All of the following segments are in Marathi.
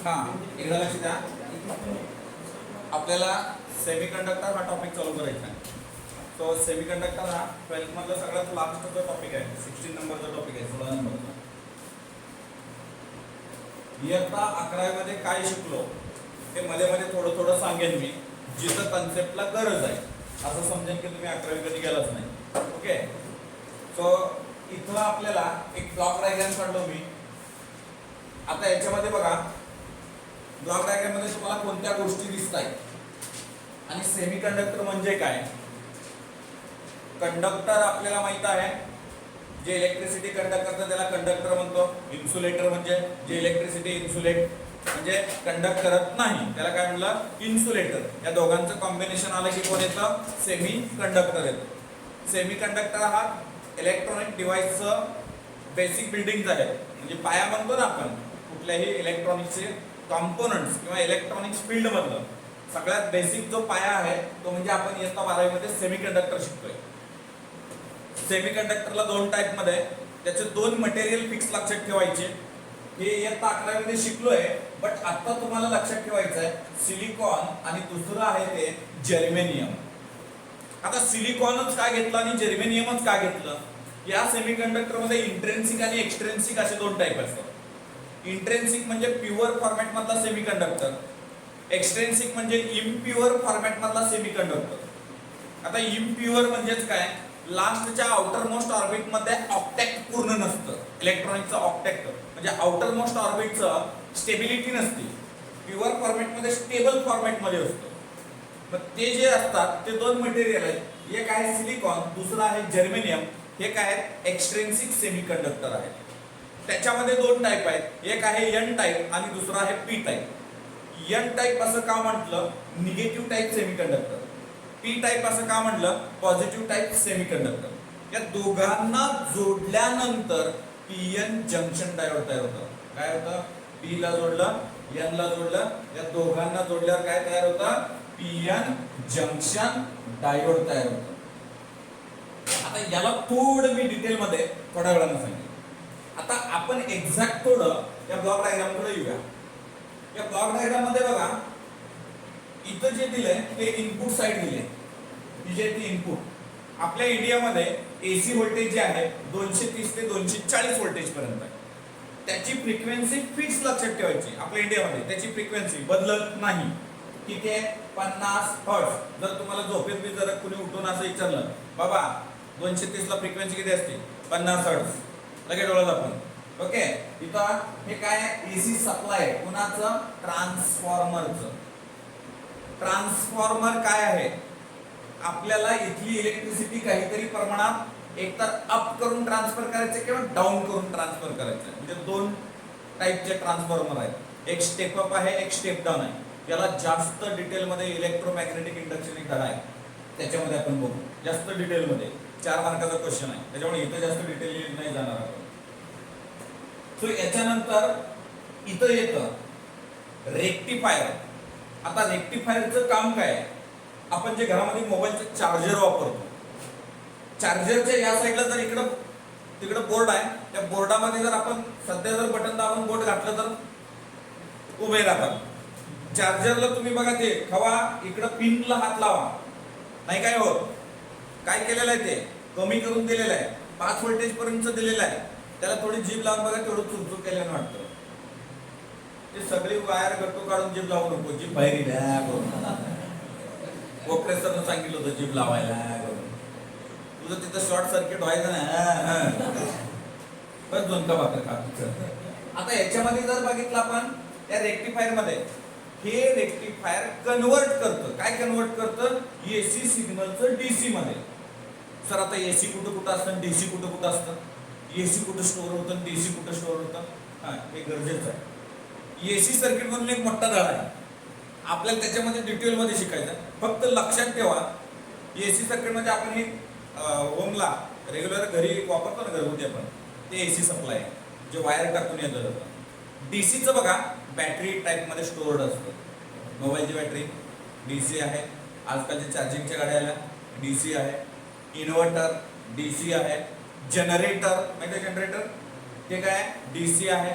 हां एकदा लक्ष द्या, आपल्याला सेमीकंडक्टर हा टॉपिक चालू करायचा आहे. सो सेमीकंडक्टर हा 12th मधला सगळ्यात लास्टचा टॉपिक आहे. 16 नंबरचा टॉपिक आहे, 16 नंबरचा. इयत्ता 11 मध्ये काय शिकलो ते मध्ये मध्ये थोडं थोडं सांगेन मी, जिथं कन्सेप्टला गरज आहे. असं समजेन की तुम्ही 11वी कधी गेलाच नाही. ओके, सो इथं आपल्याला एक ब्लॉक डायग्राम काढलो मी. आता याच्यामध्ये बघा, ब्लॉक डायग्राम मध्ये तुम्हाला कोणत्या गोष्टी दिसत आहेत आणि सेमीकंडक्टर म्हणजे काय. कंडक्टर आपल्याला माहित आहे, जे इलेक्ट्रिसिटी कंडक्ट करतं त्याला कंडक्टर म्हणतो. इन्सुलेटर म्हणजे जे इलेक्ट्रिसिटी इन्सुलेट म्हणजे कंडक्ट करत नाही त्याला काय म्हणलं, इन्सुलेटर. या दोघांचं कॉम्बिनेशन आलं की कोण येतं, सेमी कंडक्टर येतं. सेमी कंडक्टर हा इलेक्ट्रॉनिक डिव्हाइसचं बेसिक बिल्डिंग आहे, म्हणजे पाया म्हणतो ना आपण कुठल्याही इलेक्ट्रॉनिक्सचे कॉम्पोनंट्स किंवा इलेक्ट्रॉनिक्स फील्ड मधलं सगळ्यात बेसिक जो पाया आहे तो म्हणजे आपण इयत्ता 12वी मध्ये सेमीकंडक्टर शिकतोय. सेमीकंडक्टरला दोन टाइप मध्ये, त्याचे दोन मटेरियल फिक्स लक्षात ठेवायचे. हे इयत्ता 11वी मध्ये शिकलोय, बट आता तुम्हाला लक्षात ठेवायचं आहे सिलिकॉन आणि दुसरं आहे ते जर्मेनियम. आता सिलिकॉनच का घेतलं आणि जर्मेनियमच का घेतलं. या सेमीकंडक्टर मध्ये इंट्रेन्सिक आणि एक्सट्रेन्सिक असे दोन टाइप असतात. इंट्रेन्सिक म्हणजे प्युअर फॉर्मॅट मधला सेमीकंडक्टर, एक्सट्रेन्सिक म्हणजे इम्प्युअर फॉर्मॅट मधला सेमीकंडक्टर. आता इम्प्युअर म्हणजेच काय, लास्टच्या आउटर मोस्ट ऑर्बिट मध्ये ऑक्टॅक्ट पूर्ण नसतं. इलेक्ट्रॉनिकचं ऑक्टॅक्ट म्हणजे आउटर मोस्ट ऑर्बिटचं स्टेबिलिटी नसते. प्युअर फॉर्मॅट मध्ये स्टेबल फॉर्मॅट मध्ये असतं. मग ते जे असतात ते दोन मटेरियल आहेत, एक आहे सिलिकॉन, दुसरं आहे जर्मेनियम. हे काय आहेत, एक्सट्रेन्सिक सेमीकंडक्टर आहेत. त्याच्यामध्ये दोन टाइप आहेत, एक आहे एन टाइप आणि दुसरा आहे पी टाइप. एन टाइप असं का म्हटलं, negative type semiconductor. P type असं का म्हटलं, पॉझिटिव्ह टाइप सेमीकंडक्टर. या दोघांना जोडल्यानंतर पीएन जंक्शन डायोड तयार होतं. काय होतं, पी ला जोडलं, एन ला जोडलं, या दोघांना जोडल्यावर काय तयार होतं, पीएन जंक्शन डायोड तयार होतं. आता याला थोडं मी डिटेल मध्ये थोड्या वेळानं सांगेन. आता आपण एक्झॅक्ट थोडं या ब्लॉक डायग्राम कडे येऊया. या ब्लॉक डायग्राम मध्ये बघा, इथं जे दिलंय ते इनपुट साइड दिले, ही जे ती इनपुट आपल्या इंडियामध्ये एसी व्होल्टेज जे आहे 230 ते 240 व्होल्टेज पर्यंत आहे. त्याची फ्रिक्वेन्सी फिक्स लक्षात ठेवायची. आपल्या इंडियामध्ये त्याची फ्रिक्वेन्सी बदलत नाही. ठीक आहे, 50 हर्ट्झ. जर तुम्हाला झोपेत मी जर कुणी उठून असं विचारलं, बाबा 230 ला फ्रिक्वेन्सी किती असते, 50 हर्ट्झ, लगेच डोळ्यात आपण. ओके, इथं हे काय एसी सप्लाय कुणाचं, ट्रान्सफॉर्मरचं. ट्रान्सफॉर्मर काय आहे, आपल्याला इथली इलेक्ट्रिसिटी काहीतरी प्रमाणात एकतर अप करून ट्रान्सफर करायचं किंवा डाऊन करून ट्रान्सफर करायचं. म्हणजे दोन टाइपचे ट्रान्सफॉर्मर आहेत, एक स्टेप अप आहे, एक स्टेप डाऊन आहे. याला जास्त डिटेल मध्ये इलेक्ट्रोमॅग्नेटिक इंडक्शन एक धडा आहे, त्याच्यामध्ये आपण बघू जास्त डिटेल मध्ये. 4 मार्काचा क्वेश्चन आहे, त्याच्यामुळे इथं जास्त डिटेल नाही जाणार आपण. सो याच्यानंतर इथं येतं रेक्टिफायर. आता रेक्टिफायरचं काम काय आहे, आपण जे घरामध्ये मोबाईलचं चार्जर वापरतो, चार्जरच्या या साईडला जर इकडं तिकडं बोर्ड आहे, त्या बोर्डामध्ये जर आपण सध्या जर बटन दाबून बोर्ड घातलं तर उभे राहतात. चार्जरला तुम्ही बघा ते हवा इकडं पिनला हात लावा, नाही काय होत. काय केलेलं आहे ते कमी करून दिलेलं आहे, 5 व्होल्टेज पर्यंत दिलेलं आहे. त्याला थोडी जीभ लावून बघा, तेवढं चुरचूर केल्यानं वाटतं. ते सगळी वायर गट्टू काढून जीभ लावू नको, जीभ बाहेर प्रोफेसरनं सांगितलं होतं जीभ लावायला. तुझं तिथं शॉर्ट सर्किट व्हायचं ना, बस दोन का भाकर खा. आता याच्यामध्ये जर बघितलं आपण त्या रेक्टिफायर मध्ये, हे रेक्टिफायर कन्वर्ट करतं. काय कन्वर्ट करतं, एसी सिग्नलचं डीसी मध्ये. सर आता एसी कुठं कुठं असतं, डीसी कुठं कुठं असतं, एसी कुठं स्टोअर होतं, डीसी कुठं स्टोअर होतं, हा हे गरजेचं आहे. एसी सर्किट म्हणून एक मोठा धडा आहे, आपल्याला त्याच्यामध्ये डिटेल मध्ये शिकायचं. फक्त लक्षात ठेवा, एसी सर्किट मध्ये आपण हे होमला रेग्युलर घरी वापरतो ना घरगुती आपण, ते एसी सप्लाय आहे जे वायर टाकून येतं जातं. डीसीचं बघा बॅटरी टाइप मध्ये स्टोअर्ड असतं. मोबाईलची बॅटरी डीसी आहे, आजकालच्या चार्जिंगच्या गाड्या आल्या डीसी आहे, इन्व्हर्टर डीसी आहे, जनरेटर माहिती आहे जनरेटर ते काय डीसी आहे.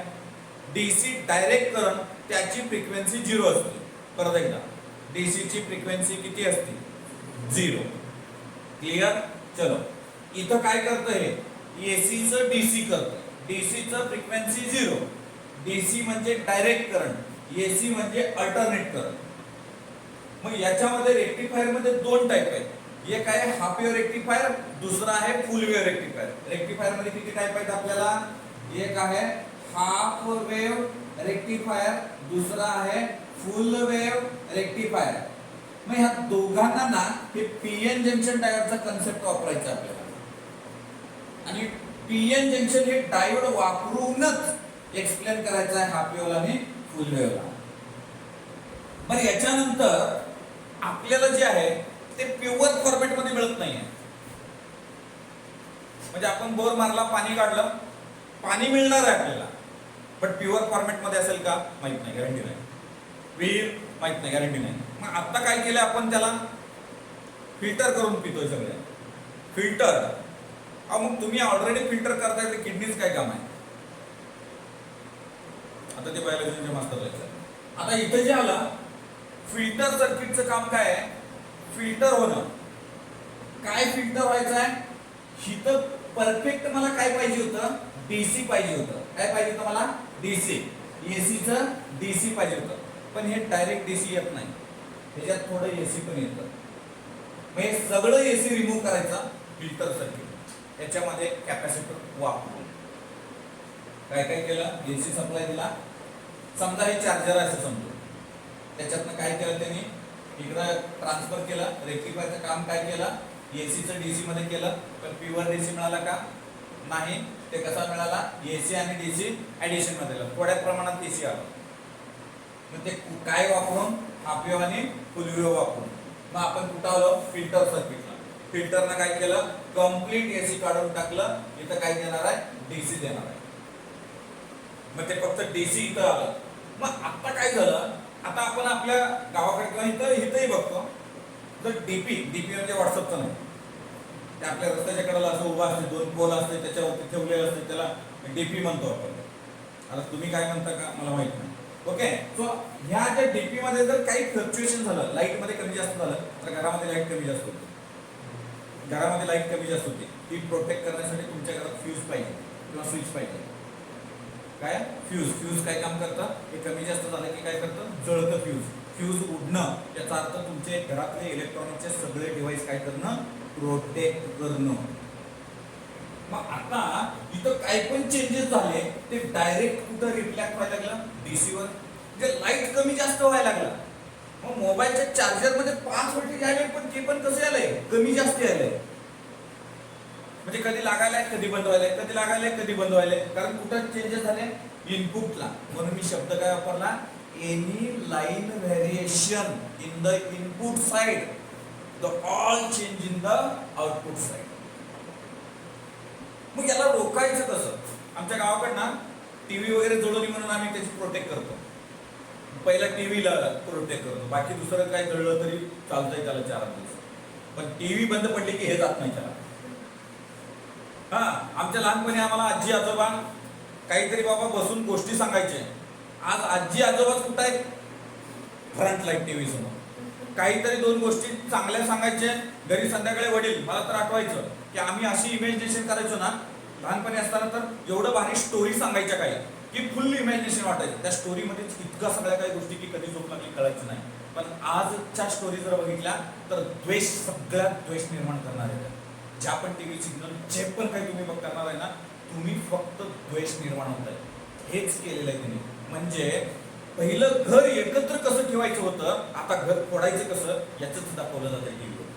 डीसी डायरेक्ट करंट त्याची फ्रिक्वेन्सी 0 असते. परत एकदा डीसी ची फ्रिक्वेन्सी किती असते? 0. क्लिअर? चलो इथं काय करतं हे एसी चं डीसी करतं. डीसी चं फ्रिक्वेन्सी 0. डीसी म्हणजे डायरेक्ट करंट, एसी म्हणजे अल्टरनेट करंट. मग याच्यामध्ये रेक्टिफायर मध्ये दोन टाइप आहेत. एक आहे हाफ वेव्ह रेक्टिफायर, दुसरा आहे फुल वेव्ह रेक्टिफायर. रेक्टिफायर मध्ये किती टाइप आहेत आपल्याला? एक आहे हाफ वेव्ह रेक्टिफायर, दुसरा आहे फुल वेव्ह रेक्टिफायर. मग ह्या दोघांना ना हे पीएन जंक्शन डायोडचा कन्सेप्ट वापरायचा आपल्याला. आणि पीएन जंक्शन हे डायोड वापरूनच एक्सप्लेन करायचं आहे हाफ वेव्हला आणि फुल वेव्हला. मग याच्यानंतर आपल्याला जे आहे ते प्युअर फॉर्मॅट मध्ये मिळत नाहीये. म्हणजे आपण बोर मारला, पाणी काढलं, पाणी मिळणार आहे आपल्याला, पण प्युअर फॉर्मॅट मध्ये असेल का माहित नाही, गॅरंटी नाही. विहीर माहित नाही, गॅरंटी नाही. मग आता काय केलं आपण, त्याला फिल्टर करून पितोय सगळे. फिल्टर मग तुम्ही ऑलरेडी फिल्टर करताय तर किडनीच काय काम आहे? आता ते बायोलॉजीचे मास्टर लेक्चर. आता इथे जे आलं फिल्टर सर्किटचं काम काय आहे? फिल्टर होणं. काय फिल्टर व्हायचं आहे? इथं परफेक्ट मला काय पाहिजे होतं? डीसी पाहिजे होतं. काय पाहिजे होतं मला? डीसी. एसीचं डीसी पाहिजे होतं. पण हे डायरेक्ट डीसी येत नाही, त्याच्यात थोडं एसी पण येतं. मग हे सगळं एसी रिमूव्ह करायचं फिल्टर सर्किट. याच्यामध्ये कॅपॅसिटर वापरून काय काय केलं? एसी सप्लाय दिला. समजा हे चार्जर आहे असं समजू. त्याच्यातनं काय केलं त्यांनी? इकडं ट्रान्सफर केलं. रेक्टिफायरचं काम काय केलं? एसीचं डीसी मध्ये केलं. पण प्युअर डीसी मिळाला का? नाही. ते कसा मिळाला? एसी आणि डीसी ऍडिशन मध्ये आलं. थोड्या प्रमाणात एसी आलं. मग ते काय वापरून? हाफ वेव्ह आणि फुल वेव्ह वापरून. मग आपण कुठं आलो? फिल्टर सर्किटला. फिल्टरनं काय केलं? कम्प्लीट एसी काढून टाकलं. इथं काय देणार आहे? डीसी देणार आहे. मग ते फक्त डीसी इथं आलं. मग आता काय झालं? आता आपण आपल्या गावाकडे इथं इथंही बघतो तर डीपी म्हणजे व्हॉट्सअपचं नाही, ते आपल्या रस्त्याच्या कडेला असं उभा असते, दोन पोल असते, त्याच्यावरती ठेवलेलं असते, त्याला डीपी म्हणतो आपण. आता तुम्ही काय म्हणता का मला माहित नाही. ओके. सो ह्या ज्या डीपी मध्ये जर काही फ्लक्च्युएशन झालं, लाईट मध्ये कमी जास्त झालं तर घरामध्ये लाईट कमी जास्त होते. घरामध्ये लाईट कमी जास्त होते. ती प्रोटेक्ट करण्यासाठी तुमच्या घरात फ्यूज पाहिजे किंवा स्विच पाहिजे. काय? फ्यूज काय काम करतं? हे कमी जास्त झालं की काय करतं? जळतं फ्यूज. फ्यूज उडणं याचा अर्थ तुमचे घरातले इलेक्ट्रॉनिकचे सगळे डिव्हाइस काय करणं? प्रोटेक्ट करणं. मग आता इथं काय पण चेंजेस झाले ते डायरेक्ट कुठं रिफ्लेक्ट व्हायला लागलं? डीसी वर. म्हणजे लाईट कमी जास्त व्हायला लागला. मग मोबाईलच्या चार्जर मध्ये 5 व्होल्टेज आले, पण ते पण कसं आलंय? कमी जास्त आलंय. म्हणजे कधी लागायलाय, कधी बंद व्हायलाय, कधी लागायलाय, कधी बंद व्हायलाय. कारण कुठं चेंजेस झाले? इनपुटला. म्हणून मी शब्द काय वापरला? Any line variation in the input side, the all change in the output side. मग याला रोखायचं कसं? आमच्या गावाकडनं टीव्ही वगैरे जोडली म्हणून आम्ही त्याची प्रोटेक्ट करतो. पहिला टीव्हीला प्रोटेक्ट करतो, बाकी दुसरं काय जळलं तरी चालतंय त्याला 4 दिवस. पण टीव्ही बंद पडली की हे जात नाही त्याला. आमच्या लहानपणी आम्हाला आजी आजोबा काहीतरी बाबा बसून गोष्टी सांगायचे. आज आजी आजोबाच कुठं आहेत? फ्रंट लाईट टीव्ही समोर काहीतरी 2 गोष्टी चांगल्या सांगायचे. घरी संध्याकाळी वडील, मला तर आठवायचं की आम्ही अशी इमॅजिनेशन करायचो ना लहानपणी असताना, तर एवढं भारी स्टोरी सांगायच्या काही की फुल इमॅजिनेशन वाटायचं. त्या स्टोरीमध्ये इतका सगळ्या काही गोष्टी की कधी झोप लागली कळायचं नाही. पण आजच्या स्टोरी जर बघितल्या तर द्वेष, सगळ्यात द्वेष निर्माण करणार आहे. ज्या पण टीव्ही सिग्नल जे पण काही तुम्ही करणार आहे ना, तुम्ही फक्त द्वेष निर्माण होत आहे. हेच केलेलं आहे त्यांनी. म्हणजे पहिलं घर एकत्र कसं ठेवायचं होतं, आता घर फोडायचं कसं याच दाखवलं जातं टीव्हीवर.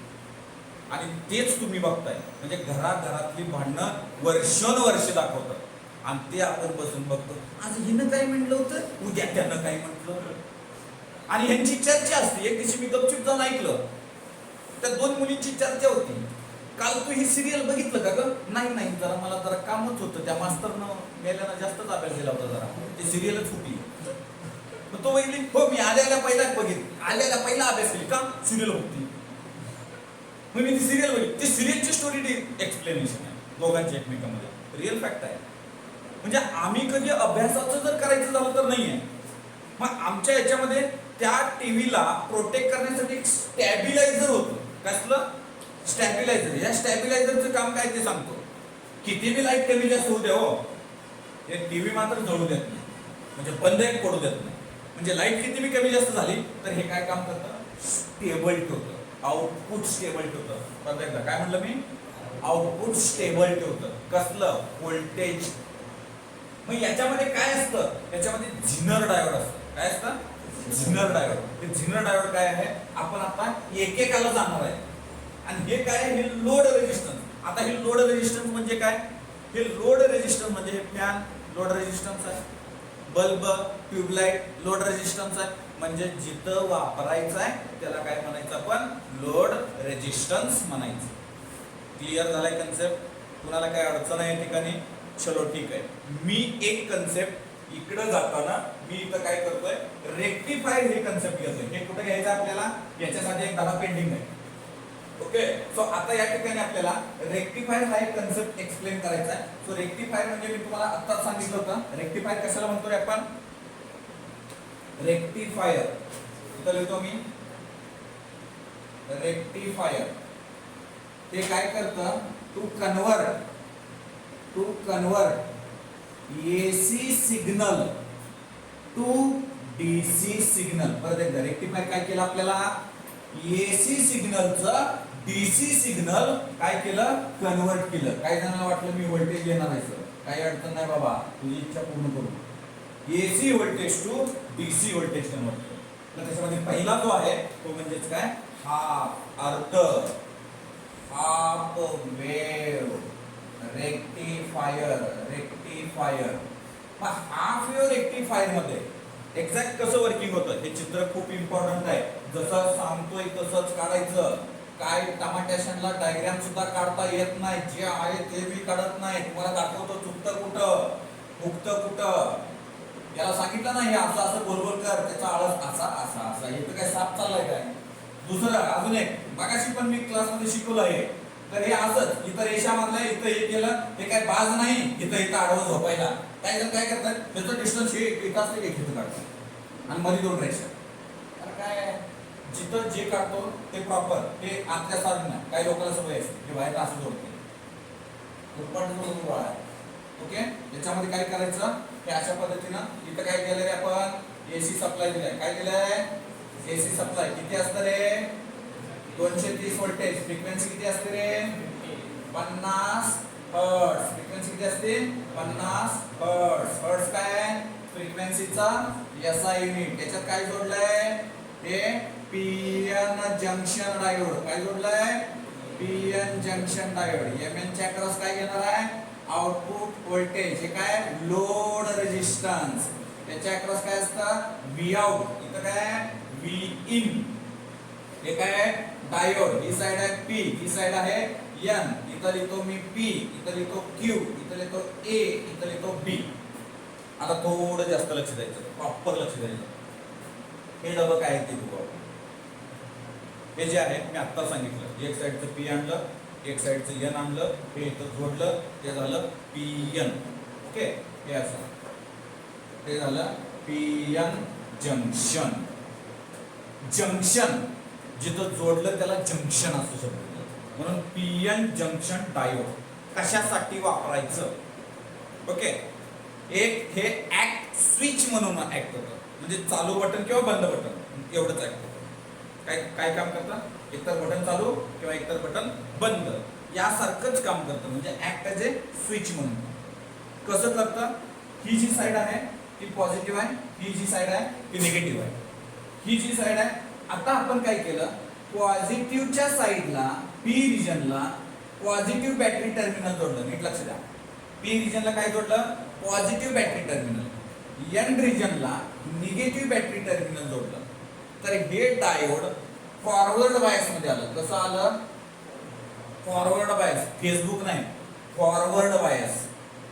आणि तेच तुम्ही बघताय. म्हणजे घराघरातली भांडणं वर्षानुवर्ष दाखवतात. आणि ते आपण बसून बघतो. आज हिनं काय म्हटलं होतं, उद्या त्यानं काय म्हटलं, आणि ह्यांची चर्चा असते. एक दिवशी मी गपचूप जाऊन ऐकलं, त्या 2 मुलींची चर्चा होती. काल तू ही सिरियल बघितलं का ग? नाही, जरा मला जरा कामच होतं. त्या मास्तरनं मेल्यानं जास्तच अभ्यास दिला होता, जरा ती सिरियलच होती. तो बघितली? हो, मी आल्याला पहिलाच बघितली, आल्याला पहिला अभ्यास केली का? सिरियल होती. मग मी ती सिरियल बघितली. ती सिरियलची स्टोरी एक्सप्लेनेशन आहे दोघांची एकमेकांमध्ये. रिअल फॅक्ट आहे. म्हणजे आम्ही कधी अभ्यासाचं जर करायचं झालं तर नाहीये. मग आमच्या याच्यामध्ये त्या टीव्हीला प्रोटेक्ट करण्यासाठी एक स्टॅबिलायझर होतं. कसलं स्टॅबिलायझर? या स्टॅबिलायझरचं काम काय ते सांगतो. किती बी लाईट कमी जास्त होऊ द्या हो, हे टीव्ही मात्र जळू देत नाही, म्हणजे बंद एक पडू देत नाही. म्हणजे लाईट किती बी कमी जास्त झाली तर हे काय काम करतं, स्टेबल ठेवतं, आउटपुट स्टेबल ठेवतं. परत एकदा काय म्हटलं मी, आउटपुट स्टेबल ठेवतं. कसलं, व्होल्टेज. मग याच्यामध्ये काय असतं, याच्यामध्ये झिनर डायोड असतं. काय असतं, झिनर डायोड. हे झिनर डायोड काय आहे आपण आता एकेकाला जाणार आहे. आणि हे काय, हे लोड रेजिस्टन्स. आता हे लोड रेजिस्टन्स म्हणजे काय, हे लोड रेजिस्टन्स म्हणजे हे फॅन लोड रेजिस्टन्स आहे, बल्ब ट्यूबलाइट लोड रेजिस्टन्स आहे. म्हणजे जिथं वापरायचं आहे त्याला काय म्हणायचं आपण, लोड रेजिस्टन्स म्हणायचं. क्लिअर झालाय कन्सेप्ट? कुणाला काय अडचण आहे या ठिकाणी? चलो ठीक आहे. मी एक कन्सेप्ट इकडं जाताना मी इथं काय करतोय, रेक्टिफायर हे कन्सेप्ट घेतोय. हे कुठे घ्यायचं आपल्याला, याच्यासाठी एक धडा पेंडिंग आहे. ओके, सो आता या ठिकाणी आपल्याला रेक्टिफायर हा एक कन्सेप्ट एक्सप्लेन करायचा आहे. सो रेक्टिफायर म्हणजे मी तुम्हाला आत्ताच सांगितलं होतं. रेक्टिफायर कशाला म्हणतोय आपण, रेक्टिफायर इथं लिहितो मी, रेक्टिफायर ते काय करतं, to convert AC signal to DC signal. परत एकदा रेक्टिफायर काय केलं आपल्याला, एसी सिग्नलचं डीसी सिग्नल काय केलं, कन्वर्ट केलं. काही जणांना वाटलं मी व्होल्टेज घेणार आहे सर, काही अडचण नाही बाबा, तुझी इच्छा पूर्ण करू. AC voltage to DC voltage convert केलं. तर त्याच्यामध्ये पहिला जो आहे तो म्हणजेच काय, हाफ वेव्ह रेक्टिफायर. मग हाफ वेव्ह रेक्टिफायर मध्ये एक्झॅक्ट कसं वर्किंग होतं हे चित्र खूप इम्पॉर्टंट आहे. जसं सांगतोय तसंच काढायचं. काय टमाट्याशनला डायग्राम सुद्धा काढता येत नाही, जे आहे ते मी काढत नाही. तुम्हाला दाखवतो चुकतं कुठं, हुकतं कुठं. याला सांगितलं नाही असं असं गोल कर, त्याचा आळस असा असा असा. इथं काय साप चाललाय काय? दुसरं अजून एक मगाशी पण मी क्लासमध्ये शिकवलं आहे. तर हे असंच इथं रेषा मारलाय, इथं हे केलं, हे काय बाज नाही, इथं आडवं झोपायला. काही जण काय करतात, त्याचं डिस्टन्स हे इथं असते की इथं काढतात आणि मध्ये दोन रेषा. तर काय जिथं जे काढतो ते प्रॉपर ते आतल्या साधन. काही लोकांना सवय असते की बाहेर असं जोडते. ओके, याच्यामध्ये काय करायचं, हे अशा पद्धतीनं इथं काय केलंय आपण, एसी सप्लाय दिलाय. काय दिलंय, एसी सप्लाय. किती असतं रे, 230 व्होल्टेज. फ्रिक्वेन्सी किती असते रे, 50 हर्ट्ज. फ्रिक्वेन्सी किती असते, 50 हर्ट्ज. हर्ट्ज काय, फ्रिक्वेन्सीचा एसआय युनिट. याच्यात काय जोडलंय, हे पीएन जंक्शन डायोड. काय जोडलंय, पीएन जंक्शन डायोड. एमएन च्या क्रॉस काय घेणार आहे, आउटपुट व्होल्टेज. हे काय, लोड रेजिस्टन्स. त्याच्या क्रॉस काय असतं, व्ही आउट. इथं काय, व्ही इन. हे काय, डायोड. ही साइड आहे पी, ही साइड आहे एन. इथं लिहितो मी पी, इथं लिहितो क्यू, इथं लिहितो ए, इथं लिहितो बी. आता थोडं जास्त लक्ष द्यायचं, प्रॉपर लक्ष द्यायचं. हे डबं काय आहे ते बघू. हे जे आहे मी आत्ता सांगितलं, एक साइडचं पी आणलं, एक साइडचं एन आणलं, हे इथं जोडलं, ते झालं पी एन. ओके, हे असं ते झालं पी एन जंक्शन. जंक्शन जिथं जोडलं त्याला जंक्शन असू शकतं. म्हणून पी एन जंक्शन डायोड कशासाठी वापरायचं. ओके, एक हे ऍक्ट स्विच म्हणून ऍक्ट होतं, म्हणजे चालू बटन किंवा बंद बटन एवढंच ऍक्ट होतं. काय काय काम करतं, एकतर बटन चालू किंवा एकतर बटन बंद यासारखंच काम करतं. म्हणजे ऍक्ट ॲज ए स्विच म्हणून. कसं करतं, ही जी साईड आहे ती पॉझिटिव्ह आहे, ही जी साईड आहे ती निगेटिव्ह आहे. ही जी साईड आहे, आता आपण काय केलं, पॉझिटिव्हच्या साईडला पी रिजनला पॉझिटिव्ह बॅटरी टर्मिनल जोडलं. नीट लक्ष द्या, पी रिजनला काय जोडलं, पॉझिटिव्ह बॅटरी टर्मिनल. एन रिजनला निगेटिव्ह बॅटरी टर्मिनल जोडलं. तर हे डायोड फॉरवर्ड बायस मध्ये आलं. कसं आलं, फॉरवर्ड बायस. फेसबुक नाही, forward bias.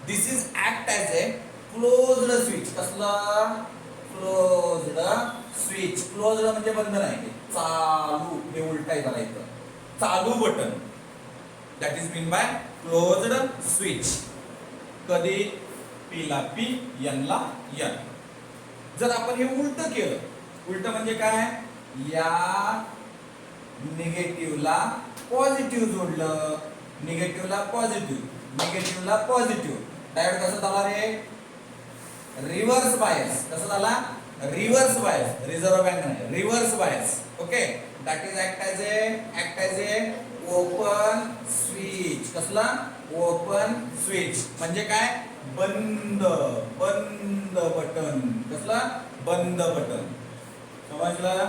This is act as a closed switch. कसलं, क्लोज्ड स्विच. क्लोज्ड म्हणजे बंद नाही, चालू. हे उलटाय झाला इथं, चालू button. That is mean bye closed switch. कधी, P ला P, N ला N. जर आपण हे उलट केलं, उलट म्हणजे काय, या निगेटिव्हला पॉझिटिव्ह जोडलं, निगेटिव्हला पॉझिटिव्ह, निगेटिव्हला पॉझिटिव्ह, डायोड कसं झाला रे, रिव्हर्स बायस. कसं झाला, रिव्हर्स बायस, रिझर्व्ह बँक नाही, reverse bias. Okay, that is act as A open switch. कसला, ओपन स्विच म्हणजे काय, बंद बंद बटन. कसला, बंद बटन. समजलं.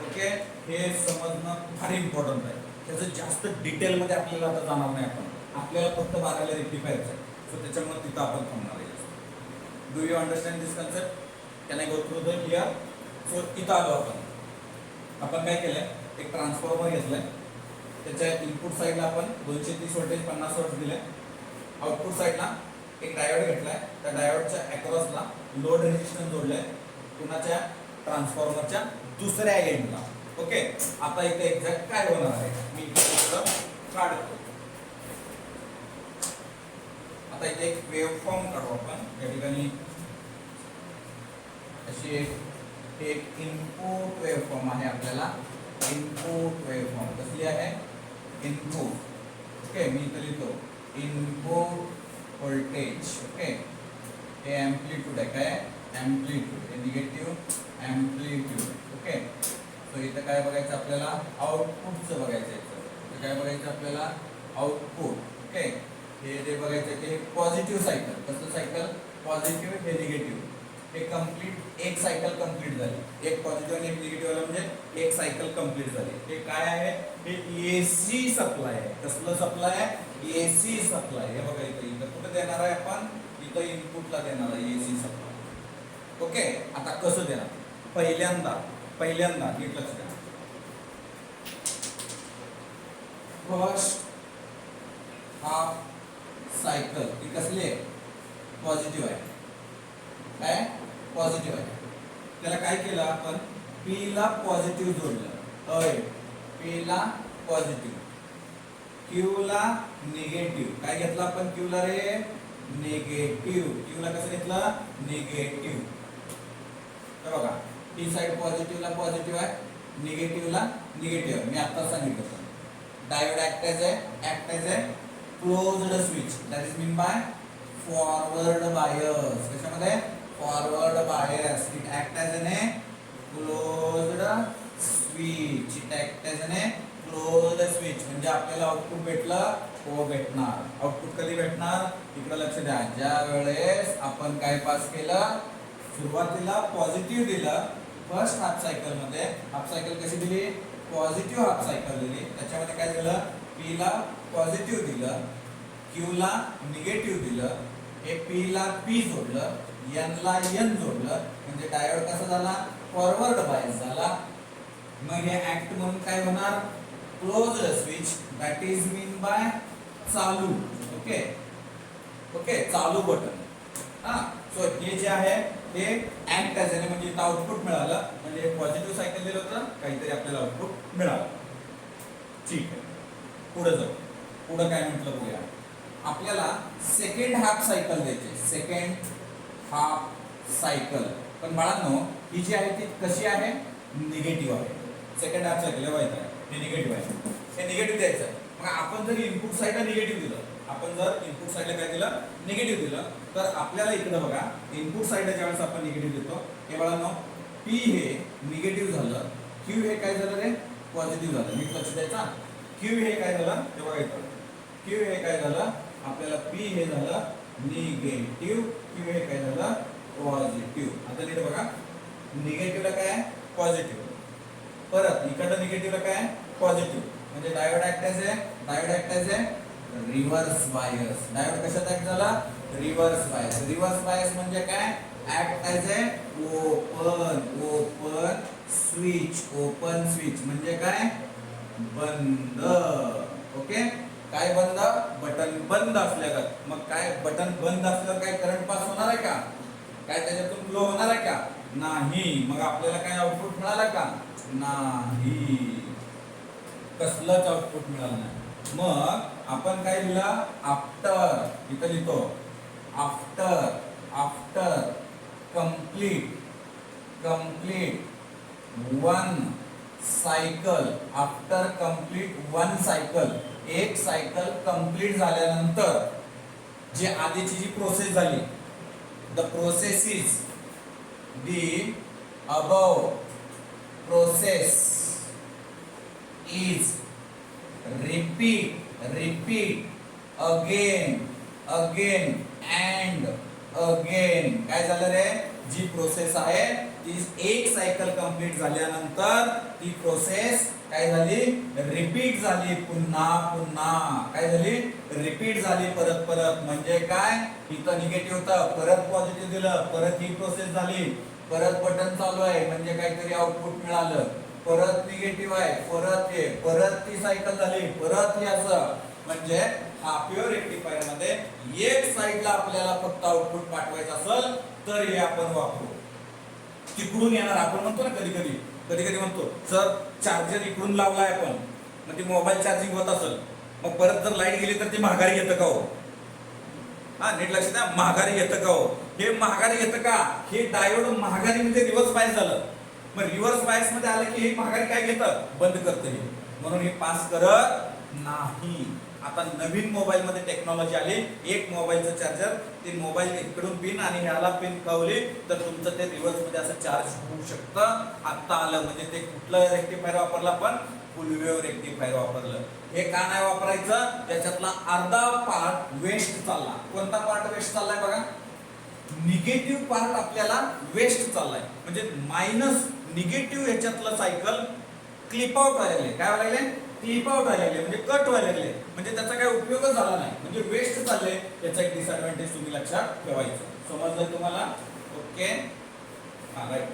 ओके, हे समजणं फार इम्पॉर्टंट आहे. त्याचं जास्त डिटेल मध्ये आपल्याला आता जाणार नाही आपण, आपल्याला फक्त 12 ला रेक्टिफायरचं आहे. सो त्याच्यामुळे तिथं आपण थांबणार आहे. Do you understand this concept, can I go through the here. So इथं आलो आपण काय केलंय, एक ट्रान्सफॉर्मर घेतलाय, त्याच्या इनपुट साईडला आपण 230 व्होल्टेज 50 हर्ट्ज दिले, आउटपुट साईडला एक डायोड घेतलाय, त्या डायोडच्या अक्रॉसला लोड रेझिस्टन्स जोडलाय कुणाच्या, ट्रान्सफॉर्मरच्या दुसऱ्या एंडला. ओके, आता इथे एक्झॅक्ट काय होणार आहे मी इथे काढतो. आता इथे एक वेव्हफॉर्म काढू आपण. या ठिकाणी अशी एक इनपुट वेव्हफॉर्म आहे आपल्याला. इनपुट वेव्हफॉर्म कसली आहे, इनपुट. ओके, मी इथे लिहितो इनपुट व्होल्टेज. ओके, हे एम्प्लिट्यूड आहे, काय एम्प्लिट्यूड, हे निगेटिव्ह एम्प्लिट्यूड. ओके, सो इथं काय बघायचं आपल्याला, आउटपुटचं बघायचं आहे. काय बघायचं आपल्याला, आउटपुट. ओके, हे जे बघायचं ते पॉझिटिव्ह सायकल. कसं सायकल, पॉझिटिव्ह हे निगेटिव्ह, हे कंप्लीट एक सायकल कंप्लीट झाली. एक पॉझिटिव्ह आणि एक निगेटिव्ह आलं म्हणजे एक सायकल कंप्लीट झाली. हे काय आहे, हे एसी सप्लाय आहे. कसलं सप्लाय आहे, एसी सप्लाय. हे बघा इथं कुठे देणार आहे आपण, इथं इनपुटला देणार आहे एसी सप्लाय. ओके, आता कसं देणार, पहिल्यांदा नीट लक्ष द्या. फर्स्ट हाफ सायकल ही कसली आहे, पॉझिटिव्ह आहे. काय, पॉझिटिव्ह आहे. त्याला काय केलं आपण, P ला पॉझिटिव्ह जोडलं, P ला पॉझिटिव्ह, Q ला निगेटिव्ह. काय घेतलं आपण Q ला रे, निगेटिव्ह. Q ला कसं घेतलं, निगेटिव्ह. तर बघा, ही साइड पॉझिटिव्हला पॉझिटिव्ह आहे, निगेटिव्हला निगेटिव्ह आहे. मी आता सांगितलं diode act as a closed switch, that is mean by forward bias. कशामध्ये, forward bias. It act as an a closed switch. It act as an a closed switch म्हणजे आपल्याला आउटपुट भेटलं, हो भेटणार. आउटपुट कधी भेटणार, इकडे लक्ष द्या, ज्या वेळेस आपण काय पास केलं, सुरुवातीला पॉझिटिव्ह दिलं फर्स्ट हाफ सायकल मध्ये. हाफ सायकल कशी दिली, पॉझिटिव्ह हाफ सायकल दिली. त्याच्यामध्ये काय झालं, P ला पॉझिटिव्ह दिलं, Q ला निगेटिव्ह दिलं, हे P ला P जोडलं, N ला N जोडलं, म्हणजे डायोड कसा झाला, फॉरवर्ड बायस झाला. मग हे ऍक्ट म्हणून काय होणार, closed switch, that is mean bye चालू. ओके, ओके, चालू बटन. हा, सो हे जे आहे हे ऍक्ट ॲज एन, म्हणजे इथं आउटपुट मिळालं, म्हणजे पॉझिटिव्ह सायकल दिलं होतं, काहीतरी आपल्याला आउटपुट मिळालं. ठीक आहे, पुढे जाऊ. पुढे काय म्हटलं बघूया. आपल्याला सेकंड हाफ सायकल द्यायची, सेकंड हाफ सायकल. पण बाळांनो, ही जी आहे ती कशी आहे, निगेटिव्ह आहे. सेकंड हाफ सायकल व्हायचं आहे, हे निगेटिव्ह आहे, हे निगेटिव्ह द्यायचं आहे. मग आपण जर इनपुट साईडला निगेटिव्ह दिलं, आपण जर इनपुट साईडला काय दिलं, निगेटिव्ह दिलं, तर आपल्याला इकडे बघा, इनपुट साईडला ज्यावेळेस आपण निगेटिव्ह देतो, हे बाळांनो P हे निगेटिव्ह झालं, Q हे काय झालं रे, पॉझिटिव्ह झालं. नीट लक्ष द्यायचा. Q हे काय झालं, ते बघा इथं, Q हे काय झालं, आपल्याला P हे झालं निगेटिव्ह, Q हे काय झालं, पॉझिटिव्ह. आता नीट बघा, निगेटिव्हला काय, पॉझिटिव्ह, परत इकडं निगेटिव्हला काय, पॉझिटिव्ह, म्हणजे डायोड ऍक्ट ॲज ए रिव्हर्स बायस. डायोड कशात ऍक्ट झाला, रिव्हर्स बायस. रिव्हर्स बायस म्हणजे काय, ऍक्ट ॲज ए ओपन स्विच. ओपन स्विच म्हणजे काय, बंद. ओके, काय बंद, बटन बंद असल्यावर. मग काय, बटन बंद असल्यावर काय करंट पास होणार आहे का, काय त्याच्यातून फ्लो होणार आहे का, नाही. मग आपल्याला काय आउटपुट मिळालं का, नाही, कसलंच आउटपुट मिळालं नाही. मग आपण काय लिहिलं, आफ्टर. इथं लिहितो after. After complete one cycle, after complete one cycle, एक सायकल कंप्लीट झाल्यानंतर जे आधीची जी प्रोसेस झाली, the process the above process is repeat again and again. काय झालं रे, जी प्रोसेस आहे ती एक सायकल कंप्लीट झाल्यानंतर ती प्रोसेस काय झाली, रिपीट झाली, पुन्हा पुन्हा काय झाली, रिपीट झाली परत परत. म्हणजे काय, इथं निगेटिव्ह होतं, परत पॉझिटिव्ह दिलं, परत ही प्रोसेस झाली, परत बटन चालू आहे म्हणजे काहीतरी आउटपुट मिळालं, परत निगेटिव्ह आहे, परत हे, परत ती सायकल झाली, परत हे, असं. म्हणजे हा प्युअर रेक्टिफायर मध्ये एक साइडला आपल्याला फक्त आउटपुट पाठवायचं असेल तर हे आपण वापरू. तिकडून येणार, आपण म्हणतो ना कधी कधी म्हणतो सर चार्जर इकडून लावलाय आपण, मग ती मोबाईल चार्जिंग होत असेल, मग परत जर लाईट गेली तर ती महागारी येतं का हो? हा, नीट लक्ष द्या, महागारी येतं का हो? हे महागारी येतं का, हे डायोड महागारी मध्ये रिव्हर्स बायस झालं, मग रिव्हर्स बायस मध्ये आलं की हे महागारी काय घेतं, बंद करतं हे, म्हणून हे पास करत नाही. आता नवीन मोबाईल मध्ये टेक्नॉलॉजी आली, एक मोबाईलचं चार्जर, ते मोबाईल इकडून पिन आणि ह्याला पिन कवली तर तुमचं ते रिव्हर्स मध्ये असं चार्ज होऊ शकतं. आता आलं म्हणजे ते कुठलं रेक्टिफायर वापरलं आपण, फुल वेव्ह रेक्टिफायर वापरलं. हे का नाही वापरायचं, त्याच्यातला अर्धा पार्ट वेस्ट चालला. कोणता पार्ट वेस्ट चाललाय बघा, निगेटिव्ह पार्ट आपल्याला वेस्ट चाललाय, म्हणजे मायनस निगेटिव्ह ह्याच्यातलं सायकल क्लिप आउट व्हायला, काय व्हायला, क्लिप आउट व्हायला लागले, म्हणजे कट व्हायला लागले, म्हणजे त्याचा काही उपयोगच झाला नाही, म्हणजे वेस्ट चालले. याचा एक डिसएडव्हान्टेज तुम्ही लक्षात ठेवायचं. समजलं तुम्हाला? ओके, हा राईट.